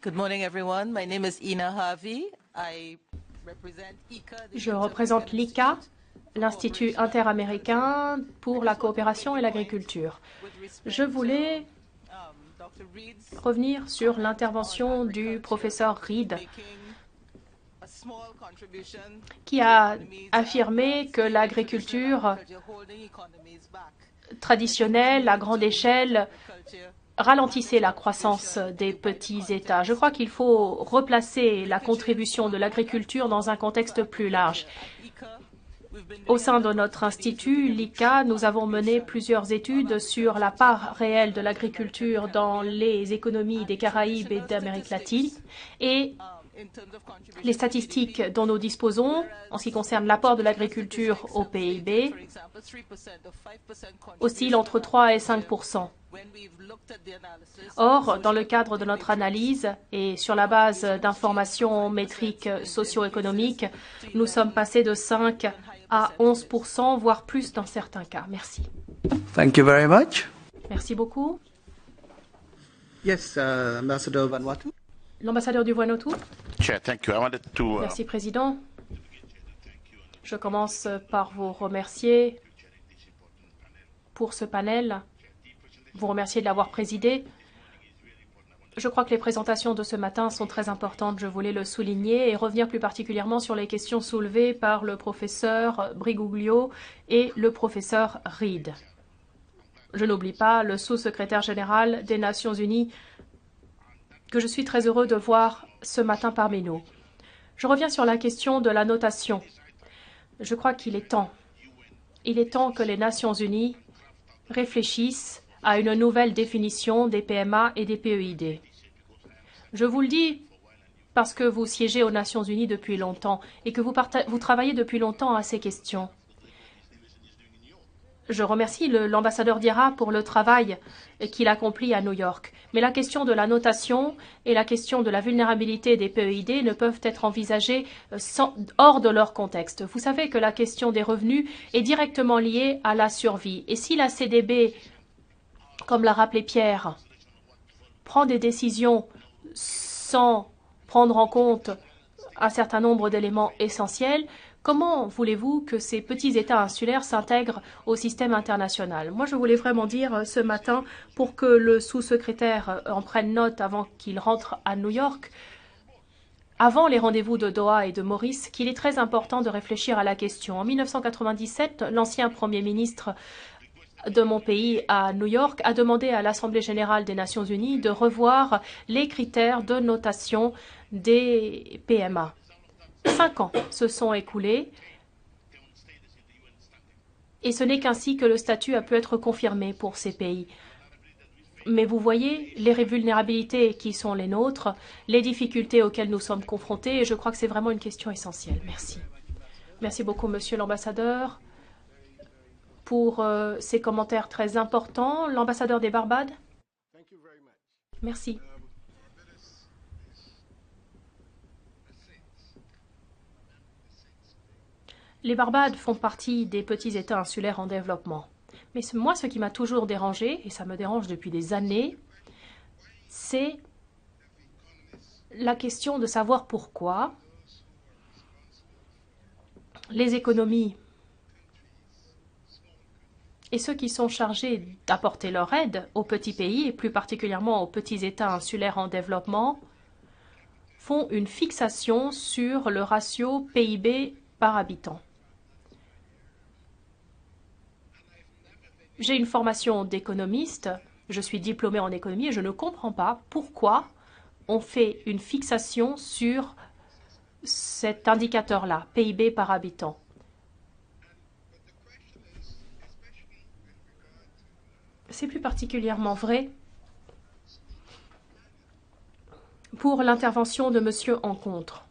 Good morning, everyone. My name is Ina Harvey. I represent ICA, Je représente l'ICA, l'Institut interaméricain pour la coopération et l'agriculture. Je voulais revenir sur l'intervention du professeur Reid, qui a affirmé que l'agriculture traditionnelle, à grande échelle, ralentissait la croissance des petits États. Je crois qu'il faut replacer la contribution de l'agriculture dans un contexte plus large. Au sein de notre institut, l'ICA, nous avons mené plusieurs études sur la part réelle de l'agriculture dans les économies des Caraïbes et d'Amérique latine et les statistiques dont nous disposons en ce qui concerne l'apport de l'agriculture au PIB oscillent entre 3 et 5%. Or, dans le cadre de notre analyse et sur la base d'informations métriques socio-économiques, nous sommes passés de 5 à 11%, voire plus dans certains cas. Merci. Thank you very much. Merci beaucoup. Yes, Ambassador Vanuatu. L'ambassadeur du Vanuatu. Chair, thank you. I wanted to, Merci, Président. Je commence par vous remercier pour ce panel, vous remercier de l'avoir présidé. Je crois que les présentations de ce matin sont très importantes, je voulais le souligner, et revenir plus particulièrement sur les questions soulevées par le professeur Briguglio et le professeur Reid. Je n'oublie pas le sous-secrétaire général des Nations Unies, que je suis très heureux de voir ce matin parmi nous. Je reviens sur la question de la notation. Je crois qu'il est temps. Il est temps que les Nations Unies réfléchissent à une nouvelle définition des PMA et des PEID. Je vous le dis parce que vous siégez aux Nations Unies depuis longtemps et que vous travaillez depuis longtemps à ces questions. Je remercie l'ambassadeur Diarra pour le travail qu'il accomplit à New York. Mais la question de la notation et la question de la vulnérabilité des PEID ne peuvent être envisagées hors de leur contexte. Vous savez que la question des revenus est directement liée à la survie. Et si la CDB, comme l'a rappelé Pierre, prend des décisions sans prendre en compte un certain nombre d'éléments essentiels, comment voulez-vous que ces petits États insulaires s'intègrent au système international? Moi, je voulais vraiment dire ce matin, pour que le sous-secrétaire en prenne note avant qu'il rentre à New York, avant les rendez-vous de Doha et de Maurice, qu'il est très important de réfléchir à la question. En 1997, l'ancien Premier ministre de mon pays à New York a demandé à l'Assemblée générale des Nations unies de revoir les critères de notation des PMA. 5 ans se sont écoulés et ce n'est qu'ainsi que le statut a pu être confirmé pour ces pays. Mais vous voyez les vulnérabilités qui sont les nôtres, les difficultés auxquelles nous sommes confrontés et je crois que c'est vraiment une question essentielle. Merci. Merci beaucoup, Monsieur l'ambassadeur, pour ces commentaires très importants. L'ambassadeur des Barbades. Merci. Les Barbades font partie des petits États insulaires en développement. Mais moi, ce qui m'a toujours dérangé, et ça me dérange depuis des années, c'est la question de savoir pourquoi les économies et ceux qui sont chargés d'apporter leur aide aux petits pays, et plus particulièrement aux petits États insulaires en développement, font une fixation sur le ratio PIB par habitant. J'ai une formation d'économiste, je suis diplômée en économie et je ne comprends pas pourquoi on fait une fixation sur cet indicateur-là, PIB par habitant. C'est plus particulièrement vrai pour l'intervention de M. Encontre.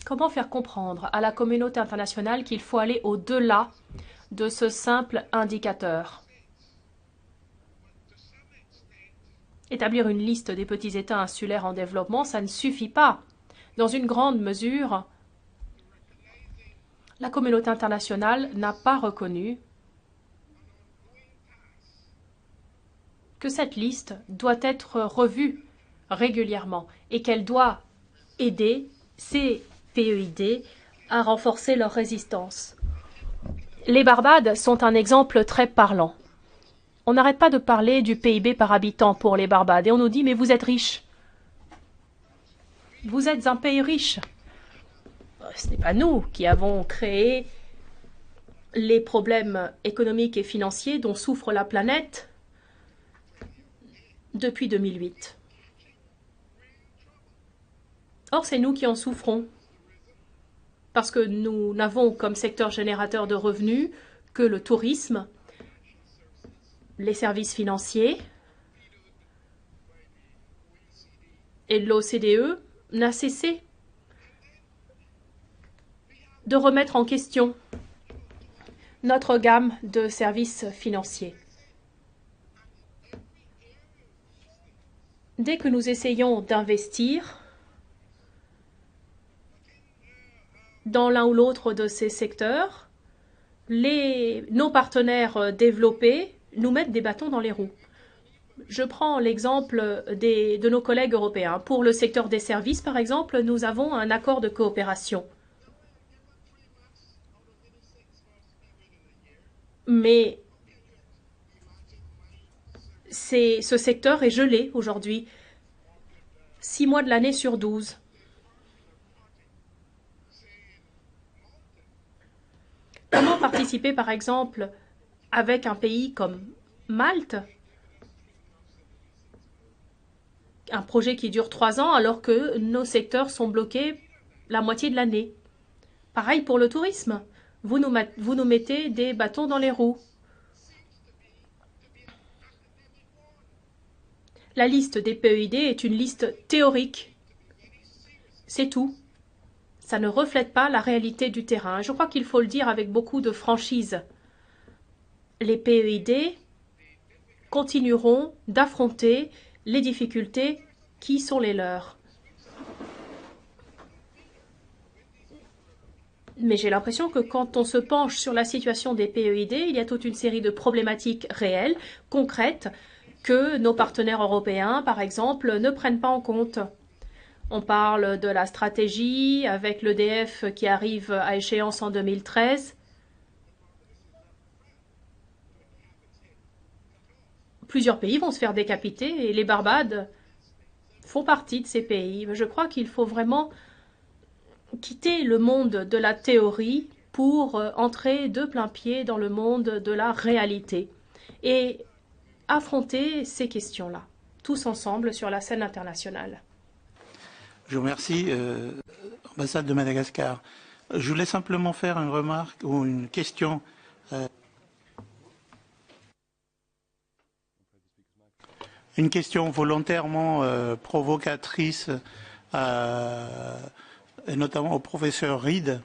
Comment faire comprendre à la communauté internationale qu'il faut aller au-delà de ce simple indicateur? Établir une liste des petits États insulaires en développement, ça ne suffit pas. Dans une grande mesure, la communauté internationale n'a pas reconnu que cette liste doit être revue régulièrement et qu'elle doit aider ces PEID à renforcer leur résistance. Les Barbades sont un exemple très parlant. On n'arrête pas de parler du PIB par habitant pour les Barbades et on nous dit « mais vous êtes riches. Vous êtes un pays riche. » Ce n'est pas nous qui avons créé les problèmes économiques et financiers dont souffre la planète depuis 2008. Or, c'est nous qui en souffrons, parce que nous n'avons comme secteur générateur de revenus que le tourisme, les services financiers, et l'OCDE n'a cessé de remettre en question notre gamme de services financiers. Dès que nous essayons d'investir dans l'un ou l'autre de ces secteurs, nos partenaires développés nous mettent des bâtons dans les roues. Je prends l'exemple de nos collègues européens. Pour le secteur des services, par exemple, nous avons un accord de coopération. Mais ce secteur est gelé aujourd'hui, 6 mois de l'année sur 12. Comment participer, par exemple, avec un pays comme Malte, un projet qui dure 3 ans alors que nos secteurs sont bloqués la moitié de l'année? Pareil pour le tourisme. Vous nous mettez des bâtons dans les roues. La liste des PEID est une liste théorique. C'est tout. Ça ne reflète pas la réalité du terrain. Je crois qu'il faut le dire avec beaucoup de franchise. Les PEID continueront d'affronter les difficultés qui sont les leurs. Mais j'ai l'impression que quand on se penche sur la situation des PEID, il y a toute une série de problématiques réelles, concrètes, que nos partenaires européens, par exemple, ne prennent pas en compte. On parle de la stratégie avec l'EDF qui arrive à échéance en 2013. Plusieurs pays vont se faire décapiter et les Barbades font partie de ces pays. Je crois qu'il faut vraiment quitter le monde de la théorie pour entrer de plein pied dans le monde de la réalité et affronter ces questions-là, tous ensemble sur la scène internationale. Je vous remercie, ambassade de Madagascar. Je voulais simplement faire une remarque ou une question. Une question volontairement provocatrice, et notamment au professeur Reed.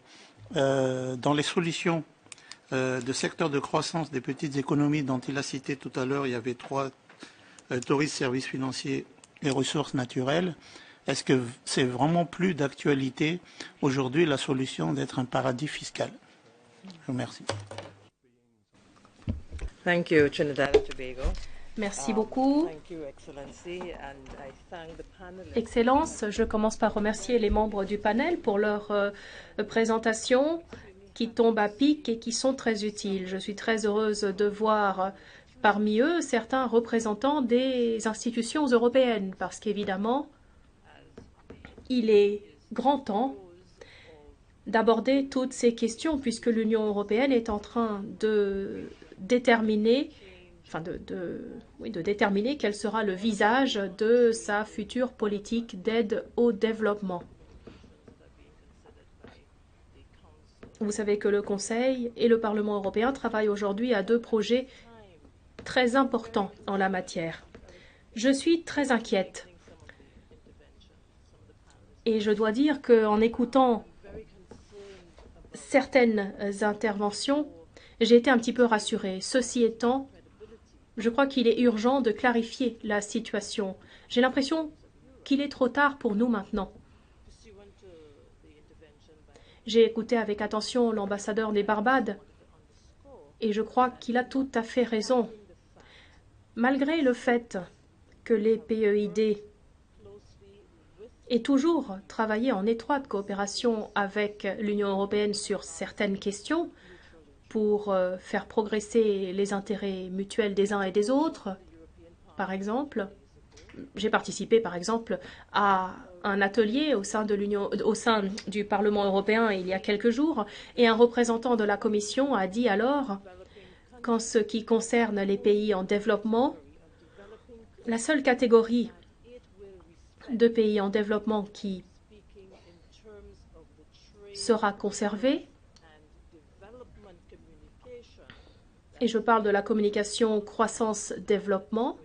Dans les solutions de secteur de croissance des petites économies dont il a cité tout à l'heure, il y avait 3, tourisme, services financiers et ressources naturelles. Est-ce que c'est vraiment plus d'actualité aujourd'hui la solution d'être un paradis fiscal? Je vous remercie. Thank you, Trinidad and Tobago. Merci beaucoup. Thank you, Excellency, and I thank the panelists. Excellence, je commence par remercier les membres du panel pour leur présentation qui tombent à pic et qui sont très utiles. Je suis très heureuse de voir parmi eux certains représentants des institutions européennes parce qu'évidemment, il est grand temps d'aborder toutes ces questions puisque l'Union européenne est en train de déterminer, déterminer quel sera le visage de sa future politique d'aide au développement. Vous savez que le Conseil et le Parlement européen travaillent aujourd'hui à 2 projets très importants en la matière. Je suis très inquiète. Et je dois dire qu'en écoutant certaines interventions, j'ai été un petit peu rassurée. Ceci étant, je crois qu'il est urgent de clarifier la situation. J'ai l'impression qu'il est trop tard pour nous maintenant. J'ai écouté avec attention l'ambassadeur des Barbades et je crois qu'il a tout à fait raison. Malgré le fait que les PEID aient toujours travaillé en étroite coopération avec l'Union européenne sur certaines questions pour faire progresser les intérêts mutuels des uns et des autres, par exemple, j'ai participé par exemple à un atelier au sein du Parlement européen il y a quelques jours et un représentant de la Commission a dit alors qu'en ce qui concerne les pays en développement, la seule catégorie de pays en développement qui sera conservée, et je parle de la communication croissance-développement,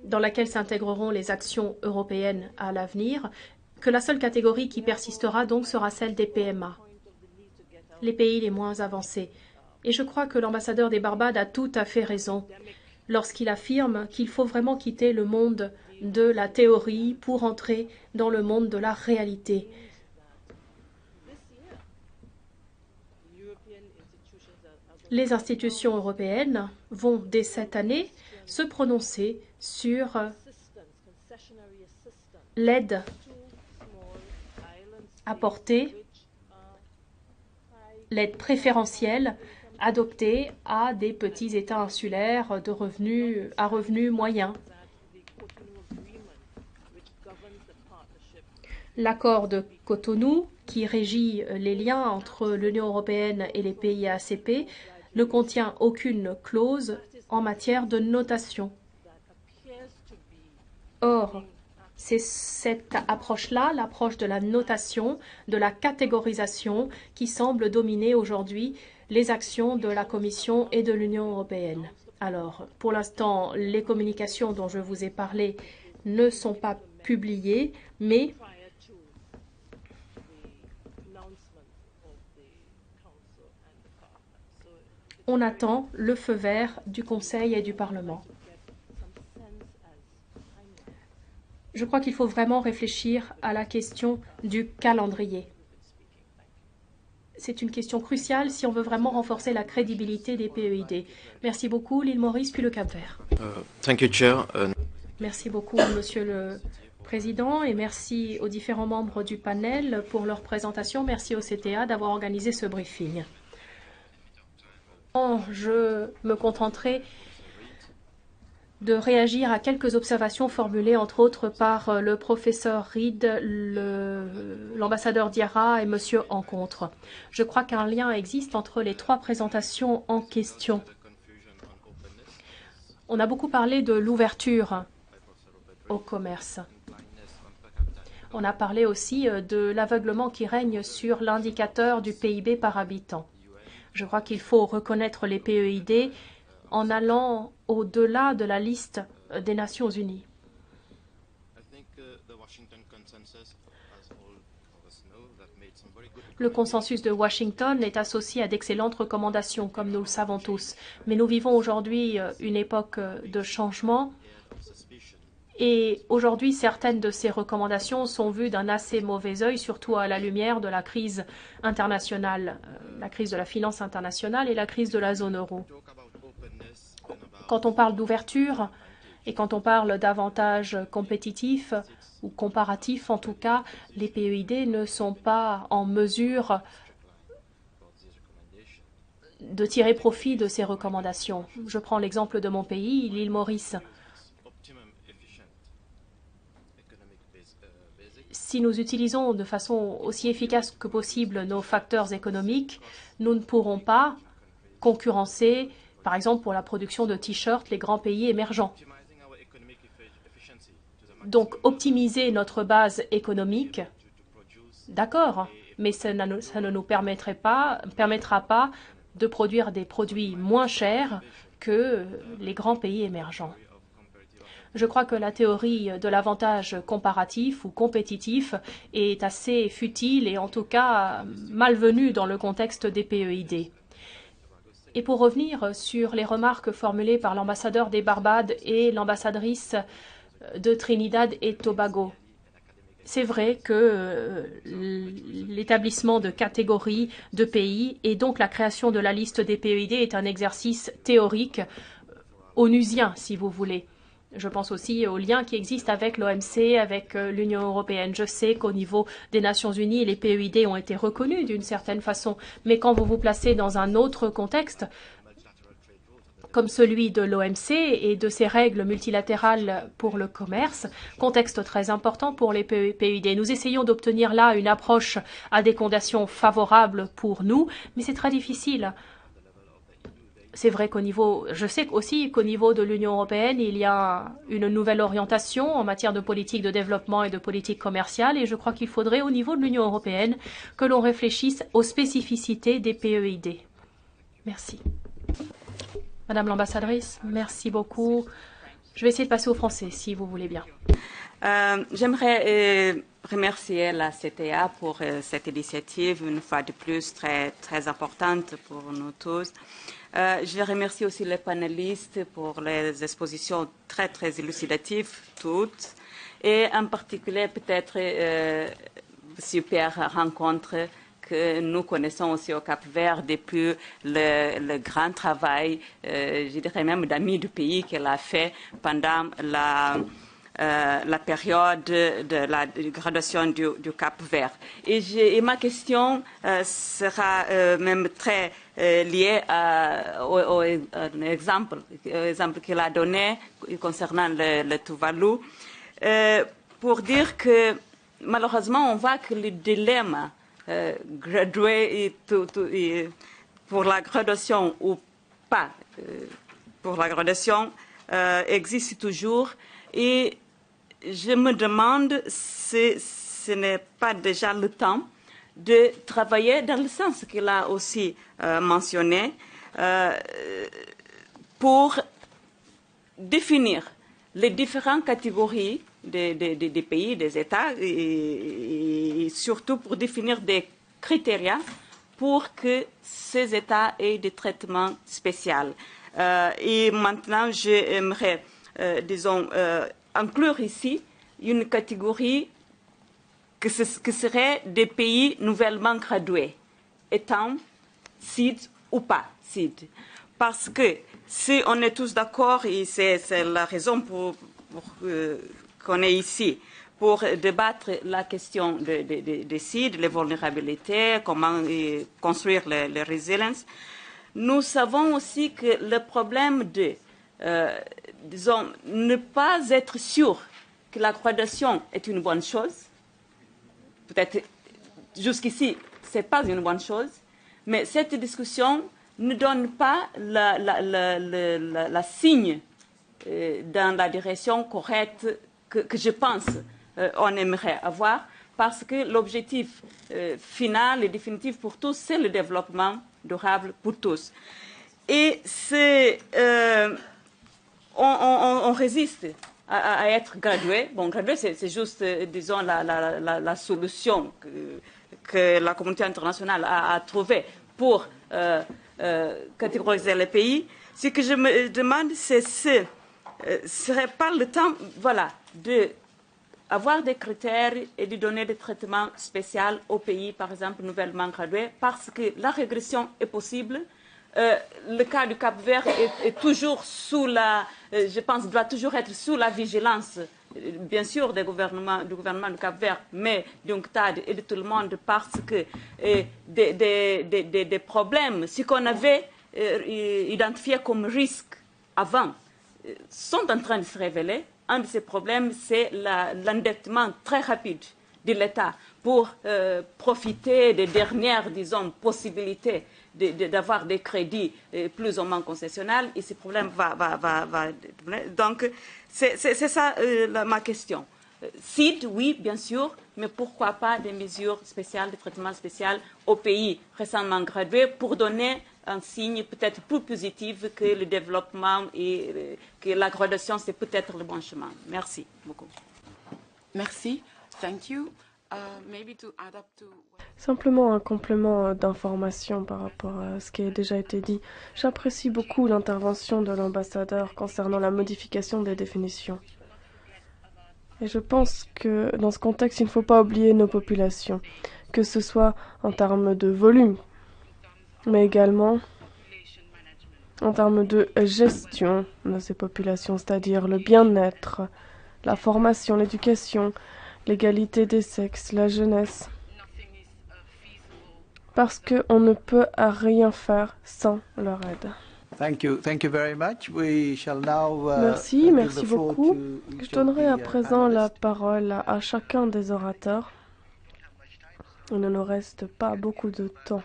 dans laquelle s'intégreront les actions européennes à l'avenir, que la seule catégorie qui persistera donc sera celle des PMA, les pays les moins avancés. Et je crois que l'ambassadeur des Barbades a tout à fait raison lorsqu'il affirme qu'il faut vraiment quitter le monde de la théorie pour entrer dans le monde de la réalité. Les institutions européennes vont, dès cette année, se prononcer sur l'aide apportée, l'aide préférentielle adoptée à des petits États insulaires à revenus moyens. L'accord de Cotonou, qui régit les liens entre l'Union européenne et les pays ACP, ne contient aucune clause en matière de notation. Or, c'est cette approche-là, l'approche de la notation, de la catégorisation, qui semble dominer aujourd'hui les actions de la Commission et de l'Union européenne. Alors, pour l'instant, les communications dont je vous ai parlé ne sont pas publiées, mais on attend le feu vert du Conseil et du Parlement. Je crois qu'il faut vraiment réfléchir à la question du calendrier. C'est une question cruciale si on veut vraiment renforcer la crédibilité des PEID. Merci beaucoup, l'île Maurice, puis le Cap-Vert. Thank you, Chair. Merci beaucoup, Monsieur le Président, et merci aux différents membres du panel pour leur présentation. Merci au CTA d'avoir organisé ce briefing. Je me contenterai de réagir à quelques observations formulées, entre autres, par le professeur Reid, l'ambassadeur Diarra et M. Encontre. Je crois qu'un lien existe entre les trois présentations en question. On a beaucoup parlé de l'ouverture au commerce. On a parlé aussi de l'aveuglement qui règne sur l'indicateur du PIB par habitant. Je crois qu'il faut reconnaître les PEID en allant au-delà de la liste des Nations Unies. Le consensus de Washington est associé à d'excellentes recommandations, comme nous le savons tous. Mais nous vivons aujourd'hui une époque de changement. Et aujourd'hui, certaines de ces recommandations sont vues d'un assez mauvais œil, surtout à la lumière de la crise internationale, la crise de la finance internationale et la crise de la zone euro. Quand on parle d'ouverture et quand on parle d'avantages compétitifs ou comparatifs, en tout cas, les PEID ne sont pas en mesure de tirer profit de ces recommandations. Je prends l'exemple de mon pays, l'île Maurice. Si nous utilisons de façon aussi efficace que possible nos facteurs économiques, nous ne pourrons pas concurrencer, par exemple pour la production de t-shirts, les grands pays émergents. Donc optimiser notre base économique, d'accord, mais ça ne nous permettra pas de produire des produits moins chers que les grands pays émergents. Je crois que la théorie de l'avantage comparatif ou compétitif est assez futile et en tout cas malvenue dans le contexte des PEID. Et pour revenir sur les remarques formulées par l'ambassadeur des Barbades et l'ambassadrice de Trinidad et Tobago, C'est vrai que l'établissement de catégories de pays et donc la création de la liste des PEID est un exercice théorique onusien, si vous voulez. Je pense aussi aux liens qui existent avec l'OMC, avec l'Union européenne. Je sais qu'au niveau des Nations Unies, les PEID ont été reconnus d'une certaine façon, mais quand vous vous placez dans un autre contexte, comme celui de l'OMC et de ses règles multilatérales pour le commerce, contexte très important pour les PEID. Nous essayons d'obtenir là une approche à des conditions favorables pour nous, mais c'est très difficile. C'est vrai je sais aussi qu'au niveau de l'Union européenne, il y a une nouvelle orientation en matière de politique de développement et de politique commerciale, et je crois qu'il faudrait au niveau de l'Union européenne que l'on réfléchisse aux spécificités des PEID. Merci. Madame l'ambassadrice, merci beaucoup. Je vais essayer de passer au français, si vous voulez bien. J'aimerais remercier la CTA pour cette initiative, une fois de plus très, très importante pour nous tous. Je remercie aussi les panélistes pour les expositions très, très élucidatives, toutes, et en particulier peut-être super rencontre que nous connaissons aussi au Cap-Vert depuis le grand travail, je dirais même d'amis du pays qu'elle a fait pendant la période de la graduation du Cap-Vert. Et ma question sera même très liée au exemple qu'il a donné concernant le Tuvalu, pour dire que malheureusement on voit que le dilemme gradué pour la graduation ou pas pour la graduation existe toujours, et je me demande si ce n'est pas déjà le temps de travailler dans le sens qu'il a aussi mentionné pour définir les différentes catégories des pays, des États, et surtout pour définir des critères pour que ces États aient des traitements spéciaux. Et maintenant, j'aimerais, disons, inclure ici une catégorie que serait des pays nouvellement gradués, étant CID ou pas CID. Parce que si on est tous d'accord, et c'est la raison pour qu'on est ici, pour débattre la question des CID, les vulnérabilités, comment construire les résiliences, nous savons aussi que le problème de, disons, ne pas être sûr que la graduation est une bonne chose, peut-être jusqu'ici, ce n'est pas une bonne chose, mais cette discussion ne donne pas la signe dans la direction correcte que je pense on aimerait avoir, parce que l'objectif final et définitif pour tous, c'est le développement durable pour tous. Et on résiste à être gradué. Bon, gradué, c'est juste, disons, la solution que la communauté internationale a trouvée pour catégoriser les pays. Ce que je me demande, c'est ce serait pas le temps, voilà, d'avoir des critères et de donner des traitements spéciaux aux pays, par exemple, nouvellement gradués, parce que la régression est possible. Le cas du Cap-Vert est toujours sous je pense, doit toujours être sous la vigilance, bien sûr, du gouvernement du Cap-Vert, mais du UNCTAD et de tout le monde, parce que des problèmes, ce qu'on avait identifié comme risque avant, sont en train de se révéler. Un de ces problèmes, c'est l'endettement très rapide de l'État pour profiter des dernières, disons, possibilités d'avoir des crédits plus ou moins concessionnels, et ce problème va. Donc, c'est ça ma question. CID, oui, bien sûr, mais pourquoi pas des mesures spéciales, des traitements spéciaux aux pays récemment gradués pour donner un signe peut-être plus positif que le développement et que la graduation, c'est peut-être le bon chemin. Merci beaucoup. Merci. Thank you. Maybe to add up to... Simplement un complément d'information par rapport à ce qui a déjà été dit. J'apprécie beaucoup l'intervention de l'ambassadeur concernant la modification des définitions. Et je pense que dans ce contexte, il ne faut pas oublier nos populations, que ce soit en termes de volume, mais également en termes de gestion de ces populations, c'est-à-dire le bien-être, la formation, l'éducation, l'égalité des sexes, la jeunesse. Parce qu'on ne peut rien faire sans leur aide. Thank you very much. We shall now, Merci, give merci the floor beaucoup. to each Je donnerai of à the, présent la analysts. parole à chacun des orateurs. Il ne nous reste pas beaucoup de temps.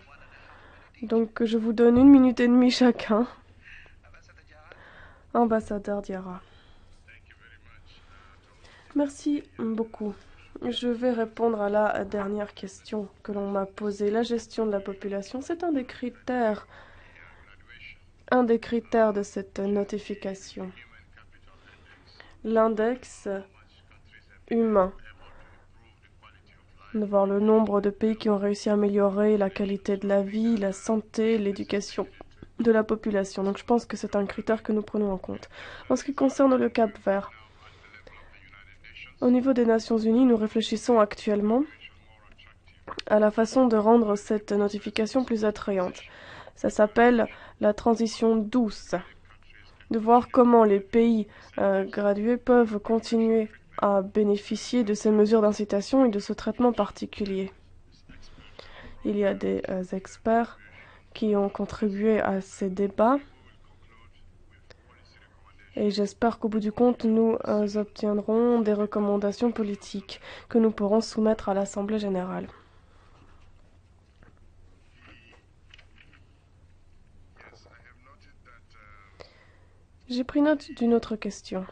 Donc je vous donne 1 minute et demie chacun. Ambassadeur Diarra. Merci beaucoup. Je vais répondre à la dernière question que l'on m'a posée. La gestion de la population, c'est un des critères de cette notification. L'index humain. De voir le nombre de pays qui ont réussi à améliorer la qualité de la vie, la santé, l'éducation de la population. Donc je pense que c'est un critère que nous prenons en compte. En ce qui concerne le Cap-Vert, au niveau des Nations Unies, nous réfléchissons actuellement à la façon de rendre cette notification plus attrayante. Ça s'appelle la transition douce. De voir comment les pays gradués peuvent continuer à bénéficier de ces mesures d'incitation et de ce traitement particulier. Il y a des experts qui ont contribué à ces débats et j'espère qu'au bout du compte, nous obtiendrons des recommandations politiques que nous pourrons soumettre à l'Assemblée générale. J'ai pris note d'une autre question.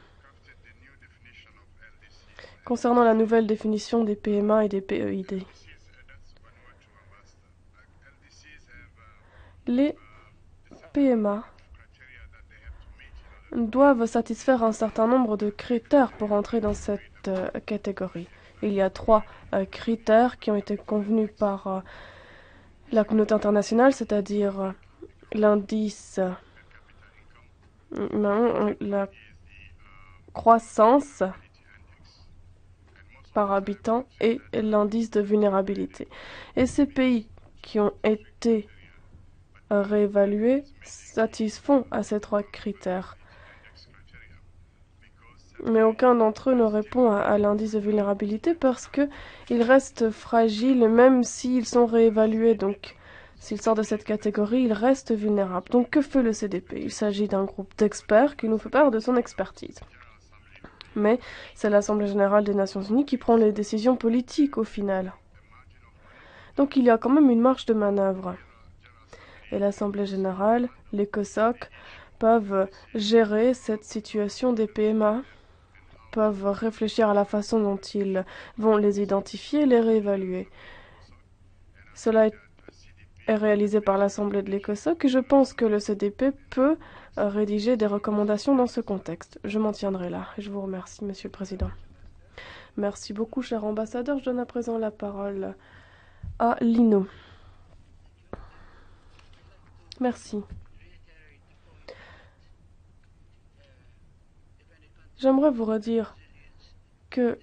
Concernant la nouvelle définition des PMA et des PEID. Les PMA doivent satisfaire un certain nombre de critères pour entrer dans cette catégorie. Il y a 3 critères qui ont été convenus par la communauté internationale, c'est-à-dire l'indice, la croissance par habitant et l'indice de vulnérabilité. Et ces pays qui ont été réévalués satisfont à ces 3 critères. Mais aucun d'entre eux ne répond à l'indice de vulnérabilité parce qu'ils restent fragiles même s'ils sont réévalués. Donc, s'ils sortent de cette catégorie, ils restent vulnérables. Donc, que fait le CDP? Il s'agit d'un groupe d'experts qui nous fait part de son expertise. Mais c'est l'Assemblée générale des Nations Unies qui prend les décisions politiques au final. Donc il y a quand même une marge de manœuvre. Et l'Assemblée générale, les COSOC, peuvent gérer cette situation des PMA, peuvent réfléchir à la façon dont ils vont les identifier et les réévaluer. Cela est réalisé par l'Assemblée de l'ECOSOC et je pense que le CDP peut rédiger des recommandations dans ce contexte. Je m'en tiendrai là. Je vous remercie, Monsieur le Président. Merci beaucoup, cher ambassadeur. Je donne à présent la parole à Lino. Merci. J'aimerais vous redire que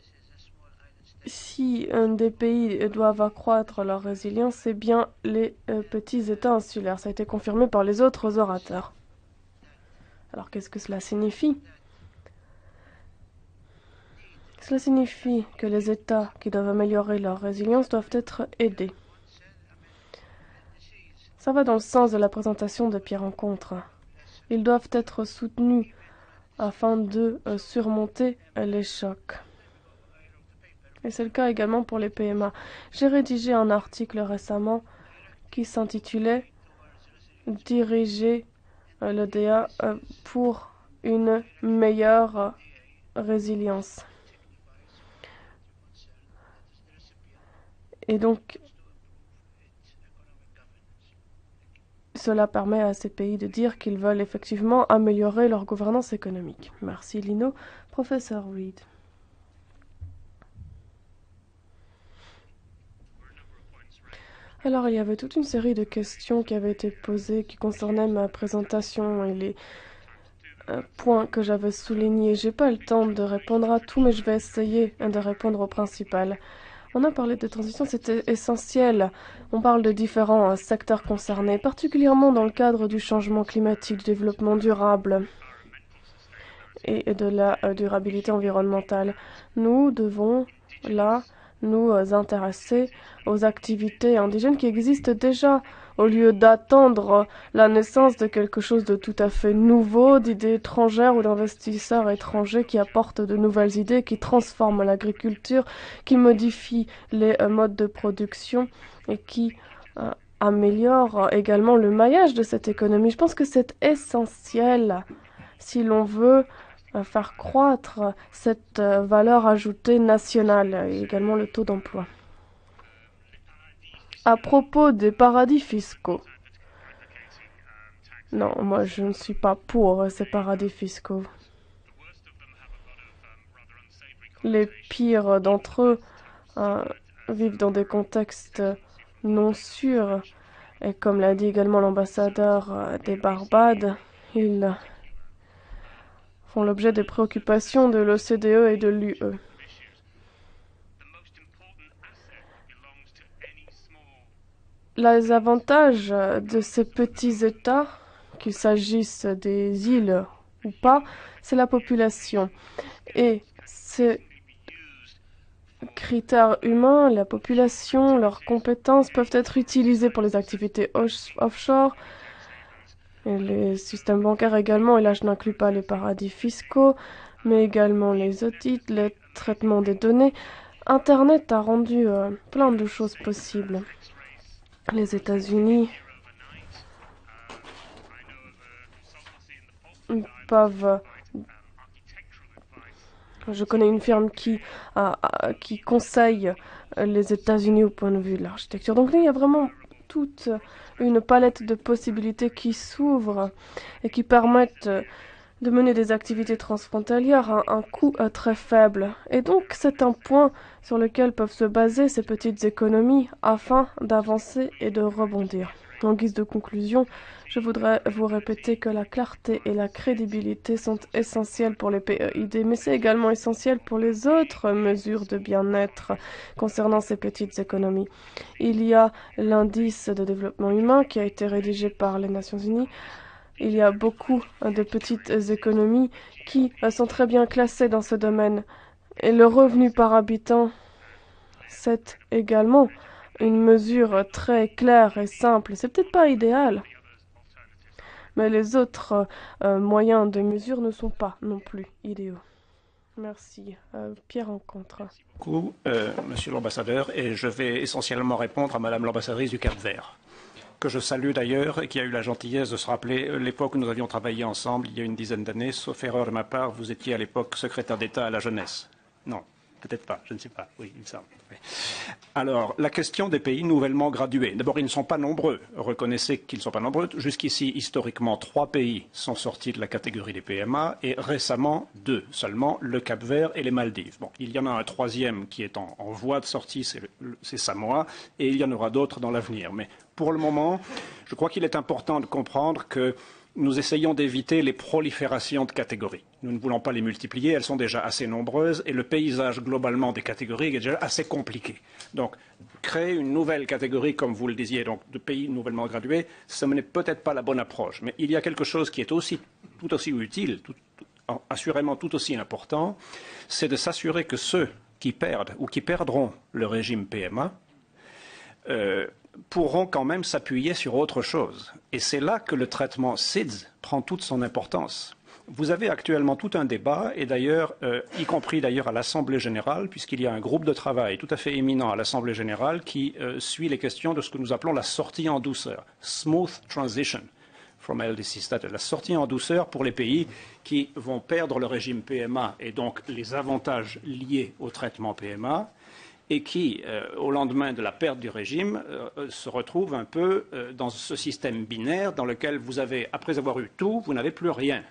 si des pays doivent accroître leur résilience, c'est bien les petits États insulaires. Ça a été confirmé par les autres orateurs. Alors qu'est-ce que cela signifie? Cela signifie que les États qui doivent améliorer leur résilience doivent être aidés. Ça va dans le sens de la présentation de Pierre Rencontre. Ils doivent être soutenus afin de surmonter les chocs. Et c'est le cas également pour les PMA. J'ai rédigé un article récemment qui s'intitulait « Diriger l'EDA pour une meilleure résilience ». Et donc, cela permet à ces pays de dire qu'ils veulent effectivement améliorer leur gouvernance économique. Merci Lino. Professeur Reid. Alors, il y avait toute une série de questions qui avaient été posées qui concernaient ma présentation et les points que j'avais soulignés. J'ai pas le temps de répondre à tout, mais je vais essayer de répondre au principal. On a parlé de transition, c'était essentiel. On parle de différents secteurs concernés, particulièrement dans le cadre du changement climatique, du développement durable et de la durabilité environnementale. Nous devons, là, nous intéresser aux activités indigènes qui existent déjà, au lieu d'attendre la naissance de quelque chose de tout à fait nouveau, d'idées étrangères ou d'investisseurs étrangers qui apportent de nouvelles idées, qui transforment l'agriculture, qui modifient les modes de production et qui améliorent également le maillage de cette économie. Je pense que c'est essentiel si l'on veut faire croître cette valeur ajoutée nationale et également le taux d'emploi. À propos des paradis fiscaux. Non, moi je ne suis pas pour ces paradis fiscaux. Les pires d'entre eux vivent dans des contextes non sûrs. Et comme l'a dit également l'ambassadeur des Barbades, ils font l'objet des préoccupations de l'OCDE et de l'UE. Les avantages de ces petits États, qu'il s'agisse des îles ou pas, c'est la population. Et ces critères humains, la population, leurs compétences peuvent être utilisés pour les activités offshore, et les systèmes bancaires également, et là je n'inclus pas les paradis fiscaux, mais également les audits, le traitement des données. Internet a rendu plein de choses possibles. Les États-Unis peuvent... Je connais une firme qui conseille les États-Unis au point de vue de l'architecture. Donc là, il y a vraiment toute une palette de possibilités qui s'ouvrent et qui permettent de mener des activités transfrontalières à un coût très faible. Et donc, c'est un point sur lequel peuvent se baser ces petites économies afin d'avancer et de rebondir. En guise de conclusion, je voudrais vous répéter que la clarté et la crédibilité sont essentielles pour les PEID, mais c'est également essentiel pour les autres mesures de bien-être concernant ces petites économies. Il y a l'indice de développement humain qui a été rédigé par les Nations Unies. Il y a beaucoup de petites économies qui sont très bien classées dans ce domaine. Et le revenu par habitant, c'est également une mesure très claire et simple. C'est peut-être pas idéal, mais les autres moyens de mesure ne sont pas non plus idéaux. Merci. Pierre Rencontre. Merci beaucoup, Monsieur l'ambassadeur, et je vais essentiellement répondre à Madame l'ambassadrice du Cap-Vert, que je salue d'ailleurs et qui a eu la gentillesse de se rappeler l'époque où nous avions travaillé ensemble il y a une dizaine d'années. Sauf erreur de ma part, vous étiez à l'époque secrétaire d'État à la jeunesse. Non. Peut-être pas, je ne sais pas. Oui, il me semble. Oui. Alors, la question des pays nouvellement gradués. D'abord, ils ne sont pas nombreux. Reconnaissez qu'ils ne sont pas nombreux. Jusqu'ici, historiquement, 3 pays sont sortis de la catégorie des PMA et récemment 2 seulement, le Cap-Vert et les Maldives. Bon, il y en a un troisième qui est en voie de sortie, c'est Samoa, et il y en aura d'autres dans l'avenir. Mais pour le moment, je crois qu'il est important de comprendre que nous essayons d'éviter les proliférations de catégories. Nous ne voulons pas les multiplier, elles sont déjà assez nombreuses et le paysage globalement des catégories est déjà assez compliqué. Donc, créer une nouvelle catégorie, comme vous le disiez, donc de pays nouvellement gradués, ce n'est peut-être pas la bonne approche. Mais il y a quelque chose qui est tout aussi utile, assurément tout aussi important, c'est de s'assurer que ceux qui perdent ou qui perdront le régime PMA pourront quand même s'appuyer sur autre chose. Et c'est là que le traitement SIDS prend toute son importance. Vous avez actuellement tout un débat, et d'ailleurs, y compris d'ailleurs à l'Assemblée générale, puisqu'il y a un groupe de travail tout à fait éminent à l'Assemblée générale qui suit les questions de ce que nous appelons la sortie en douceur, smooth transition from LDC status, la sortie en douceur pour les pays qui vont perdre le régime PMA et donc les avantages liés au traitement PMA, et qui, au lendemain de la perte du régime, se retrouvent un peu dans ce système binaire dans lequel vous avez, après avoir eu tout, vous n'avez plus rien.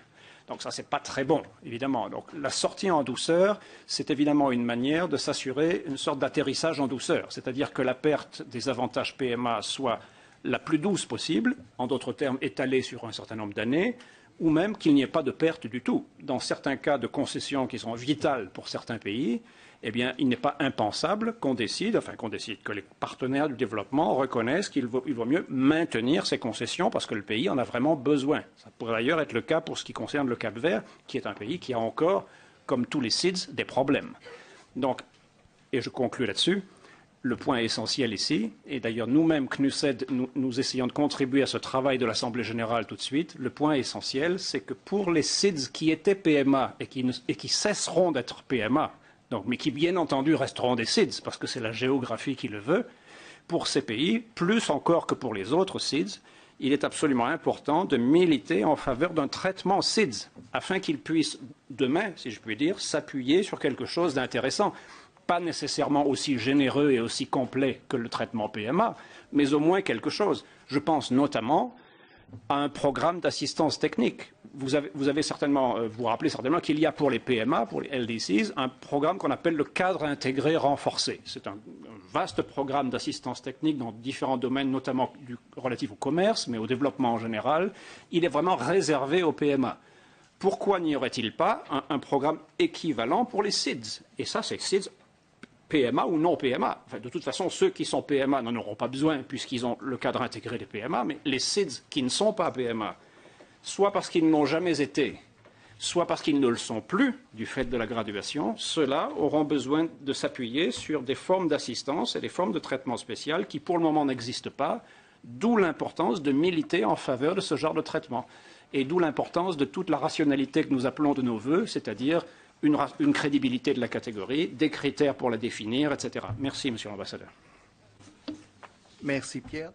Donc ça, c'est pas très bon, évidemment. Donc la sortie en douceur, c'est évidemment une manière de s'assurer une sorte d'atterrissage en douceur, c'est-à-dire que la perte des avantages PMA soit la plus douce possible, en d'autres termes étalée sur un certain nombre d'années, ou même qu'il n'y ait pas de perte du tout. Dans certains cas de concessions qui sont vitales pour certains pays, eh bien, il n'est pas impensable que les partenaires du développement reconnaissent qu'il vaut mieux maintenir ces concessions parce que le pays en a vraiment besoin. Ça pourrait d'ailleurs être le cas pour ce qui concerne le Cap-Vert, qui est un pays qui a encore, comme tous les SIDS, des problèmes. Donc, et je conclus là-dessus, le point essentiel ici, et d'ailleurs nous-mêmes, CNUSED, nous essayons de contribuer à ce travail de l'Assemblée générale tout de suite, le point essentiel, c'est que pour les SIDS qui étaient PMA et qui cesseront d'être PMA, donc, mais qui, bien entendu, resteront des SIDS, parce que c'est la géographie qui le veut, pour ces pays, plus encore que pour les autres SIDS, il est absolument important de militer en faveur d'un traitement SIDS, afin qu'ils puissent, demain, si je puis dire, s'appuyer sur quelque chose d'intéressant. Pas nécessairement aussi généreux et aussi complet que le traitement PMA, mais au moins quelque chose. Je pense notamment à un programme d'assistance technique. Vous vous rappelez certainement qu'il y a pour les PMA, pour les LDCs, un programme qu'on appelle le cadre intégré renforcé. C'est un vaste programme d'assistance technique dans différents domaines, notamment relatifs au commerce, mais au développement en général. Il est vraiment réservé aux PMA. Pourquoi n'y aurait-il pas un programme équivalent pour les SIDS? Et ça, c'est SIDS PMA ou non PMA. Enfin, de toute façon, ceux qui sont PMA n'en auront pas besoin puisqu'ils ont le cadre intégré des PMA, mais les SIDS qui ne sont pas PMA, soit parce qu'ils n'ont jamais été, soit parce qu'ils ne le sont plus du fait de la graduation, ceux-là auront besoin de s'appuyer sur des formes d'assistance et des formes de traitement spécial qui pour le moment n'existent pas, d'où l'importance de militer en faveur de ce genre de traitement. Et d'où l'importance de toute la rationalité que nous appelons de nos vœux, c'est-à-dire une crédibilité de la catégorie, des critères pour la définir, etc. Merci, Monsieur l'Ambassadeur. Merci, Pierre.